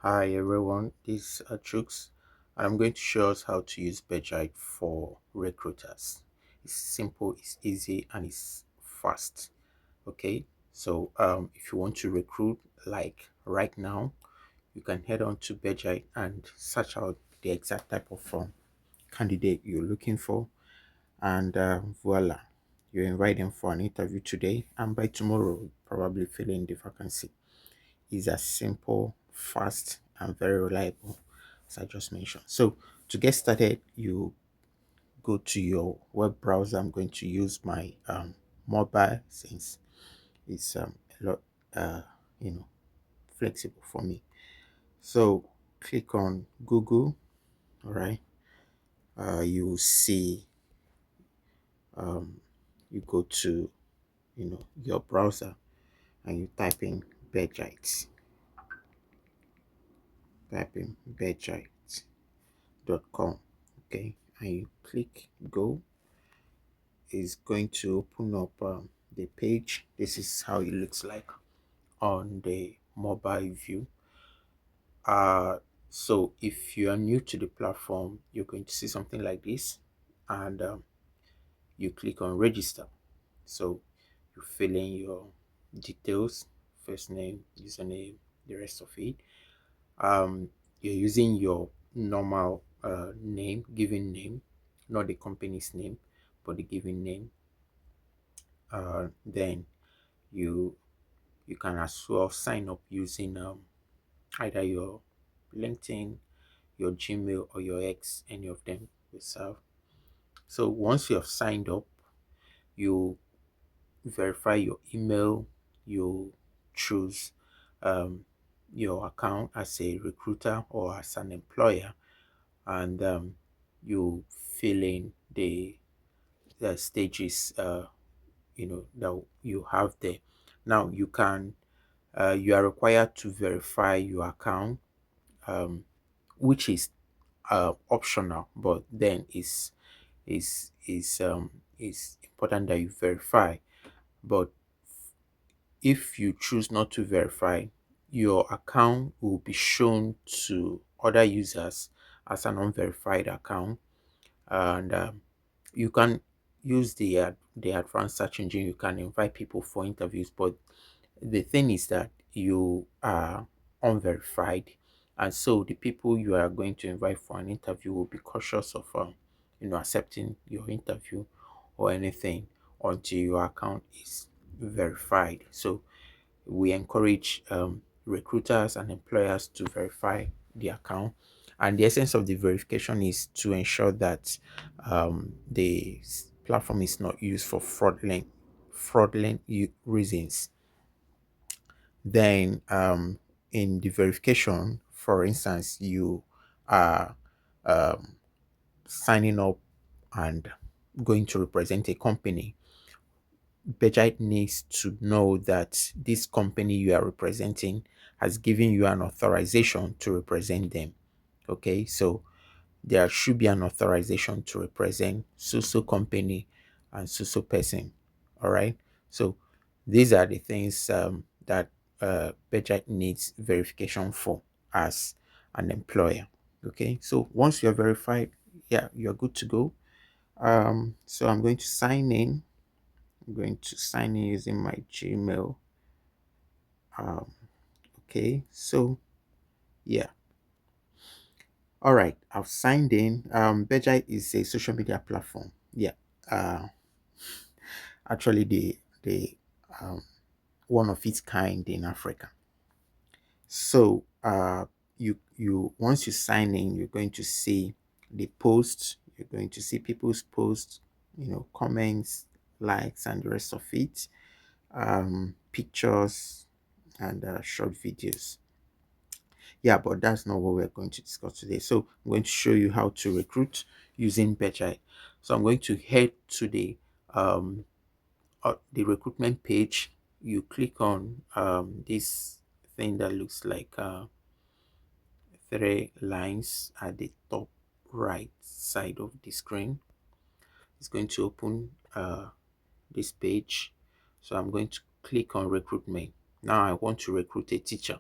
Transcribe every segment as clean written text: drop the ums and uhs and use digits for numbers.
Hi everyone, this is Chooks, and I'm going to show us how to use Bejite for recruiters. It's simple, it's easy, and it's fast. Okay, so if you want to recruit like right now, you can head on to Bejite and search out the exact type of candidate you're looking for, and voila, you invite them for an interview today, and by tomorrow, probably fill in the vacancy. Is as simple, fast, and very reliable as I just mentioned. So to get started, you go to your web browser. I'm going to use my mobile since it's a lot uh, you know flexible for me. So click on Google. All right. You see um, you go to your browser and you type in Bejite. Type in Bejite.com. Okay, and you click go. Is going to open up the page. This is how it looks like on the mobile view. So if you are new to the platform, you're going to see something like this, and you click on register. So you fill in your details, first name, username, the rest of it. You're using your normal name, given name, not the company's name, but the given name. Then you you can as well sign up using either your LinkedIn, your Gmail, or your X. Any of them will serve. So once you have signed up, you verify your email. You choose um, your account as a recruiter or as an employer, and you fill in the stages that you have there. Now you are required to verify your account, um, which is optional, but then is important that you verify. But if you choose not to verify, your account will be shown to other users as an unverified account, and you can use the advanced search engine. You can invite people for interviews, but the thing is that you are unverified, and so the people you are going to invite for an interview will be cautious of accepting your interview or anything until your account is verified. So we encourage recruiters and employers to verify the account, and the essence of the verification is to ensure that the platform is not used for fraudulent reasons. Then in the verification, for instance, you are um, signing up and going to represent a company. Bejite needs to know that this company you are representing has given you an authorization to represent them. Okay, so there should be an authorization to represent so company and so person. All right, so these are the things that Bejite needs verification for as an employer. Okay, so once you're verified, yeah, you're good to go. So I'm going to sign in. I'm going to sign in using my Gmail. Um, okay, so yeah. All right, I've signed in. Bejite is a social media platform. Yeah. Uh, actually, the um, one of its kind in Africa. So you once you sign in, you're going to see the posts. You're going to see people's posts, comments, likes, and the rest of it. Pictures and short videos. Yeah, but that's not what we're going to discuss today. So I'm going to show you how to recruit using Bejai. So I'm going to head to the recruitment page. You click on this thing that looks like three lines at the top right side of the screen. It's going to open this page. So I'm going to click on recruitment. Now I want to recruit a teacher.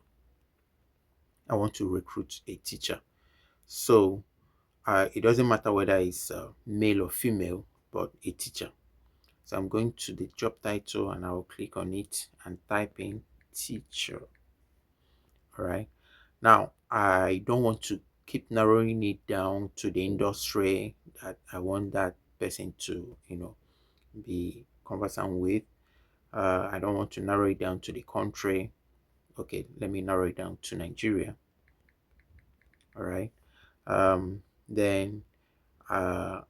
I want to recruit a teacher. So it doesn't matter whether it's male or female, but a teacher. So I'm going to the job title and I'll click on it and type in teacher. All right. Now, I don't want to keep narrowing it down to the industry that I want that person to, be conversant with. I don't want to narrow it down to the country. Okay, let me narrow it down to Nigeria. All right. Then uh,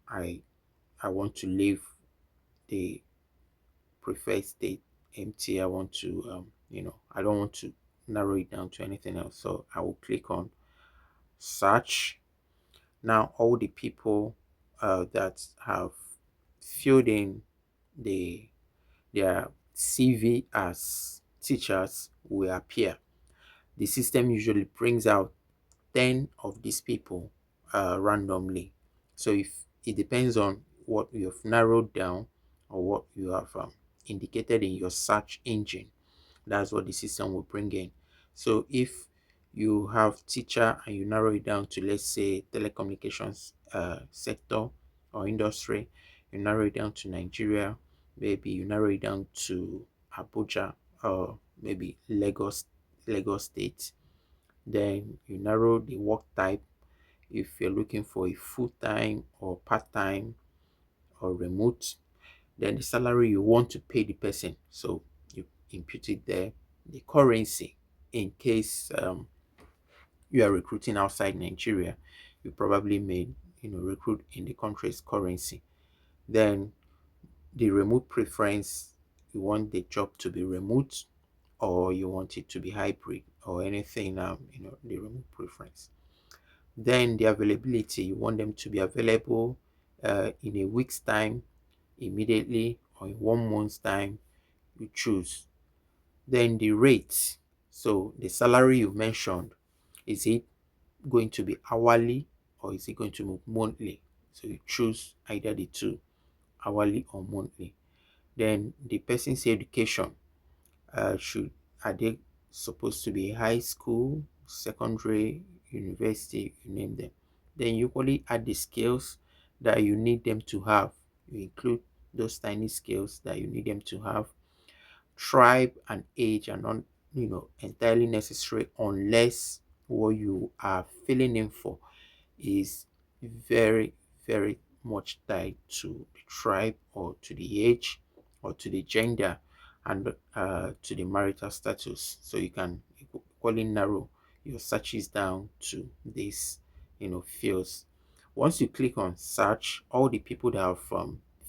I I want to leave the preferred state empty. I want to I don't want to narrow it down to anything else. So I will click on search. Now all the people that have filled in the their CV as teachers will appear. The system usually brings out 10 of these people randomly. So if it depends on what you have narrowed down or what you have indicated in your search engine, that's what the system will bring in. So if you have teacher and you narrow it down to, let's say, telecommunications sector or industry, you narrow it down to Nigeria, maybe you narrow it down to Abuja or maybe Lagos State. Then you narrow the work type if you're looking for a full-time or part-time or remote. Then the salary you want to pay the person, so you input it there. The currency, in case you are recruiting outside Nigeria, you probably may recruit in the country's currency. Then the remote preference, you want the job to be remote or you want it to be hybrid or anything, the remote preference. Then the availability, you want them to be available in a week's time, immediately, or in 1 month's time, you choose. Then the rate, so the salary you mentioned, is it going to be hourly or is it going to be monthly? So you choose either the two, hourly or monthly. Then the person's education, should are they supposed to be high school, secondary, university, you name them. Then you only add the skills that you need them to have. You include those tiny skills that you need them to have. Tribe and age are not entirely necessary unless what you are filling in for is very, very much tied to the tribe or to the age or to the gender and to the marital status. So you can equally narrow your searches down to these, fields. Once you click on search, all the people that have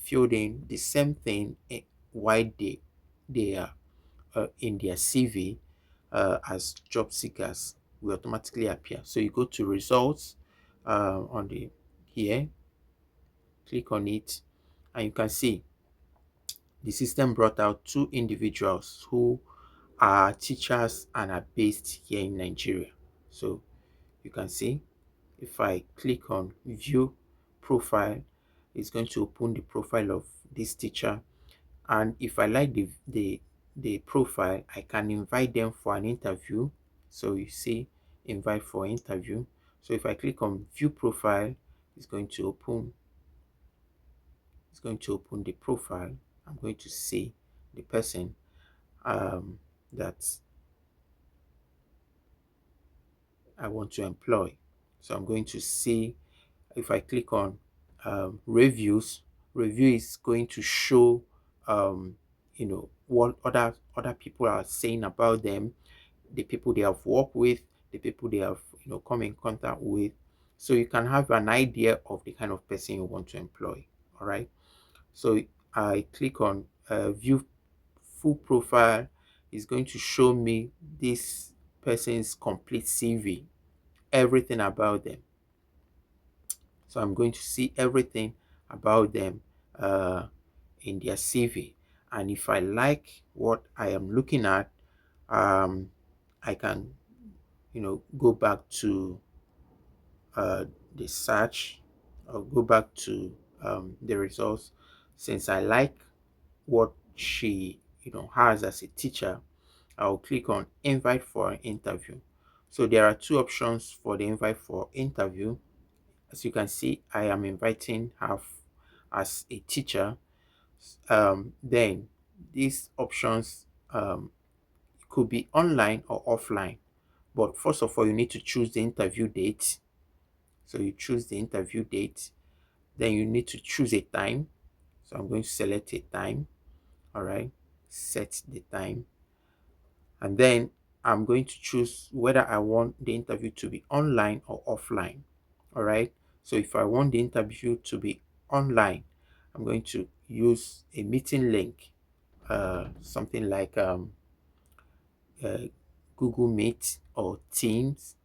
filled in the same thing why they are in their CV as job seekers will automatically appear. So you go to results on the here, click on it, and you can see the system brought out two individuals who are teachers and are based here in Nigeria. So you can see if I click on view profile, it's going to open the profile of this teacher. And if I like the profile, I can invite them for an interview. So you see invite for interview. So if I click on view profile, it's going to open the profile. I'm going to see the person that I want to employ. So I'm going to see, if I click on reviews, review is going to show what other people are saying about them, the people they have worked with, the people they have come in contact with, so you can have an idea of the kind of person you want to employ. All right. So I click on view full profile. Is going to show me this person's complete CV, everything about them. So I'm going to see everything about them in their CV. And if I like what I am looking at, I can, go back to the search or go back to the results. Since I like what she, has as a teacher, I'll click on invite for an interview. So there are two options for the invite for interview. As you can see, I am inviting her as a teacher. Then these options could be online or offline. But first of all, you need to choose the interview date. So you choose the interview date. Then you need to choose a time. So I'm going to select a time. All right. Set the time. And then I'm going to choose whether I want the interview to be online or offline. All right. So if I want the interview to be online, I'm going to use a meeting link, something like uh, Google Meet or Teams,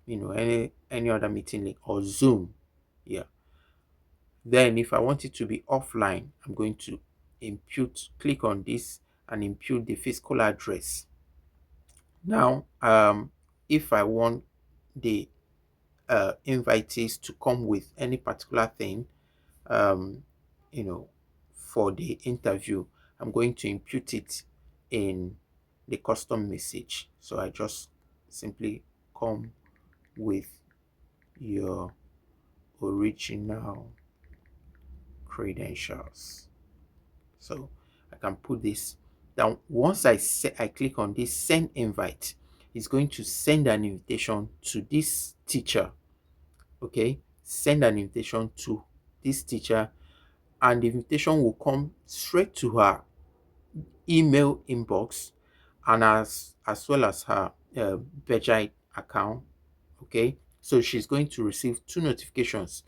any other meeting link, or Zoom. Yeah. Then if I want it to be offline, I'm going to click on this and impute the physical address. Now, if I want the invitees to come with any particular thing, um, you know, for the interview, I'm going to impute it in the custom message. So I just simply come with your original credentials. So I can put this down. Once I click on this send invite, it's going to send an invitation to this teacher. Okay, send an invitation to this teacher, and the invitation will come straight to her email inbox, and as well as her Bejite account. Okay, so she's going to receive two notifications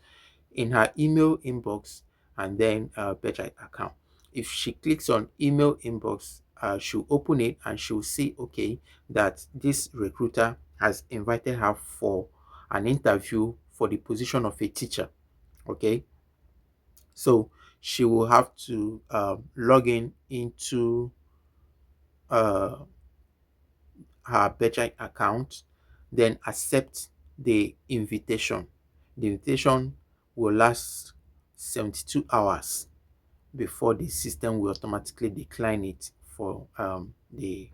in her email inbox and then Bejite account. If she clicks on email inbox, she'll open it and she'll see, okay, that this recruiter has invited her for an interview for the position of a teacher. Okay, so she will have to log in into uh, her Bejite account, then accept the invitation. The invitation will last 72 hours before the system will automatically decline it for the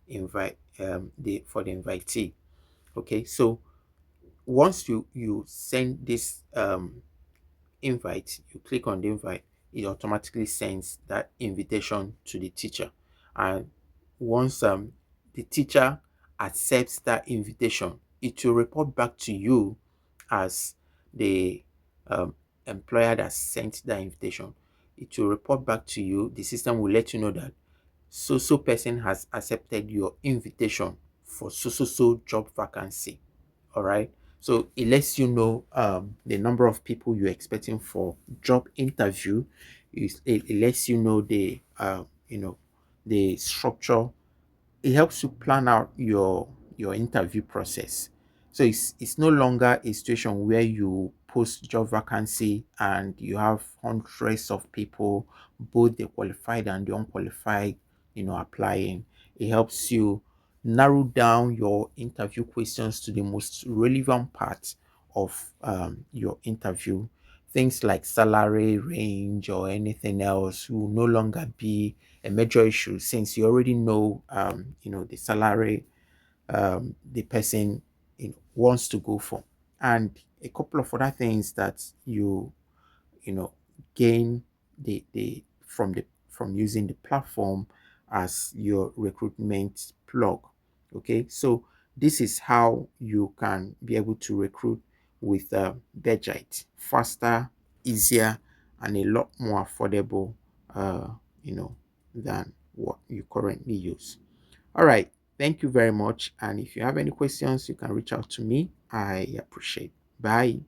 invite for the invitee. Okay, so once you send this invite, you click on the invite, it automatically sends that invitation to the teacher. And once the teacher accepts that invitation, it will report back to you as the um, employer that sent that invitation. It will report back to you. The system will let you know that so person has accepted your invitation for so job vacancy. All right, so it lets you know the number of people you're expecting for job interview. It lets you know the structure. It helps you plan out your interview process. So it's no longer a situation where you post job vacancy and you have hundreds of people, both the qualified and the unqualified, applying. It helps you narrow down your interview questions to the most relevant part of your interview. Things like salary range or anything else will no longer be a major issue, since you already know the salary the person wants to go for, and a couple of other things that you know gain the from using the platform as your recruitment plug. Okay, so this is how you can be able to recruit with Bejite faster, easier, and a lot more affordable uh you know than what you currently use. All right, thank you very much, and if you have any questions, you can reach out to me. I appreciate. Bye.